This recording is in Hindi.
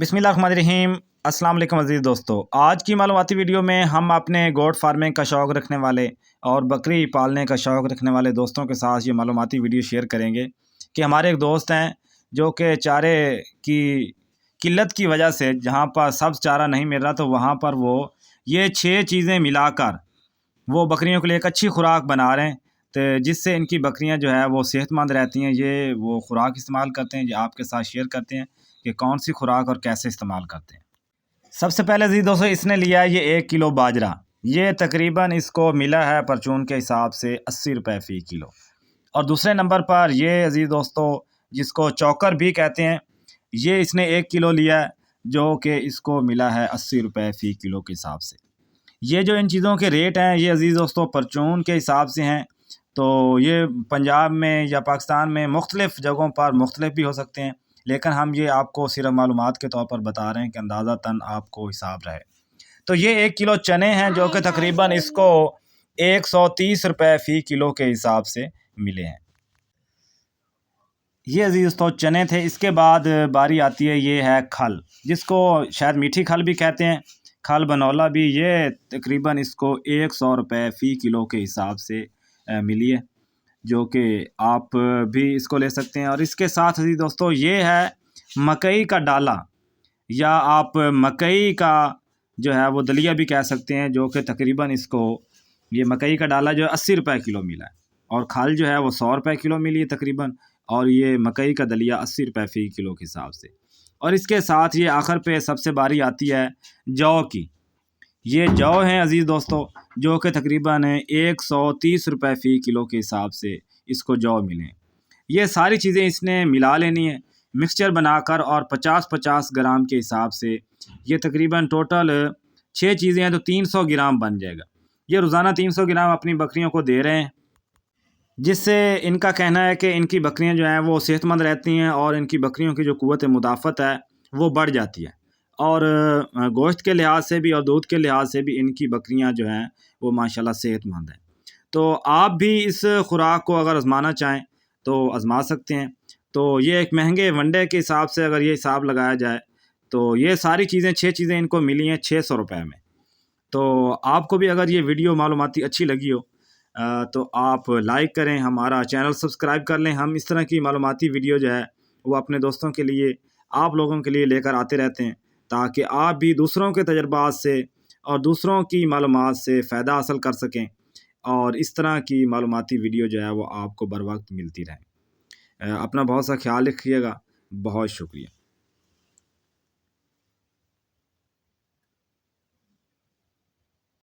बिस्मिल्लाहिर्रहमानिर्रहीम। अस्सलाम वालेकुम अज़ीज़ दोस्तों, आज की मालूमाती वीडियो में हम अपने गोट फार्मिंग का शौक़ रखने वाले और बकरी पालने का शौक़ रखने वाले दोस्तों के साथ ये मालूमाती वीडियो शेयर करेंगे कि हमारे एक दोस्त हैं जो कि चारे की किल्लत की वजह से जहाँ पर सब्ज़ चारा नहीं मिल रहा, तो वहाँ पर वो ये 6 चीज़ें मिलाकर वो बकरियों के लिए एक अच्छी खुराक बना रहे हैं, तो जिससे इनकी बकरियां जो है वो सेहतमंद रहती हैं। ये वो खुराक इस्तेमाल करते हैं, जो आपके साथ शेयर करते हैं कि कौन सी खुराक और कैसे इस्तेमाल करते हैं। सबसे पहले जी दोस्तों, इसने लिया है ये 1 किलो बाजरा। ये तकरीबन इसको मिला है परचून के हिसाब से 80 रुपये फ़ी किलो। और दूसरे नंबर पर ये अजीज़ दोस्तों, जिसको चौकर भी कहते हैं, ये इसने 1 किलो लिया है, जो कि इसको मिला है 80 रुपये फ़ी किलो के हिसाब से। ये जो इन चीज़ों के रेट हैं ये अजीज़ दोस्तों परचून के हिसाब से हैं, तो ये पंजाब में या पाकिस्तान में मुख्तलिफ़ जगहों पर मुख्तलिफ भी हो सकते हैं, लेकिन हम ये आपको सिर्फ मालूमात के तौर पर बता रहे हैं कि अंदाज़ातन आपको हिसाब रहे। तो ये 1 किलो चने हैं जो कि तकरीबन इसको 130 रुपये फ़ी किलो के हिसाब से मिले हैं। ये अजीज़ दोस्तों चने थे। इसके बाद बारी आती है, ये है खल, जिसको शायद मीठी खल भी कहते हैं, खल बनौला भी। ये तकरीबन इसको 100 रुपये फ़ी किलो के हिसाब से मिली है, जो कि आप भी इसको ले सकते हैं। और इसके साथ ही दोस्तों ये है मकई का डाला, या आप मकई का जो है वो दलिया भी कह सकते हैं, जो कि तकरीबन इसको ये मकई का डाला जो है 80 रुपये किलो मिला है, और खल जो है वो 100 रुपये किलो मिली है तकरीबन, और ये मकई का दलिया 80 रुपये फ़ी किलो के हिसाब से। और इसके साथ ये आखिर पे सबसे बारी आती है जौ की। ये जौ हैं अजीज़ दोस्तों, जो कि तकरीबन 130 रुपये फ़ी किलो के हिसाब से इसको जौ मिले। ये सारी चीज़ें इसने मिला लेनी है मिक्सचर बनाकर, और 50-50 ग्राम के हिसाब से ये तकरीबन टोटल 6 चीज़ें हैं तो 300 ग्राम बन जाएगा। ये रोज़ाना 300 ग्राम अपनी बकरियों को दे रहे हैं, जिससे इनका कहना है कि इनकी बकरियां जो हैं वो सेहतमंद रहती हैं, और इनकी बकरियों की जो क़ुव्वत मुदाफ़त है वो बढ़ जाती है, और गोश्त के लिहाज से भी और दूध के लिहाज से भी इनकी बकरियां जो हैं वो माशाल्लाह सेहतमंद हैं। तो आप भी इस खुराक को अगर आज़माना चाहें तो आज़मा सकते हैं। तो ये एक महंगे वनडे के हिसाब से अगर ये हिसाब लगाया जाए तो ये सारी चीज़ें 6 चीज़ें इनको मिली हैं 600 रुपये में। तो आपको भी अगर ये वीडियो मालूमाती अच्छी लगी हो तो आप लाइक करें, हमारा चैनल सब्सक्राइब कर लें। हम इस तरह की मालूमाती वीडियो जो है वो अपने दोस्तों के लिए, आप लोगों के लिए लेकर आते रहते हैं, ताकि आप भी दूसरों के तजर्बात से और दूसरों की मालूमात से फ़ायदा हासिल कर सकें, और इस तरह की मालूमाती वीडियो जो है वो आपको बर वक्त मिलती रहे। अपना बहुत सा ख्याल रखिएगा। बहुत शुक्रिया।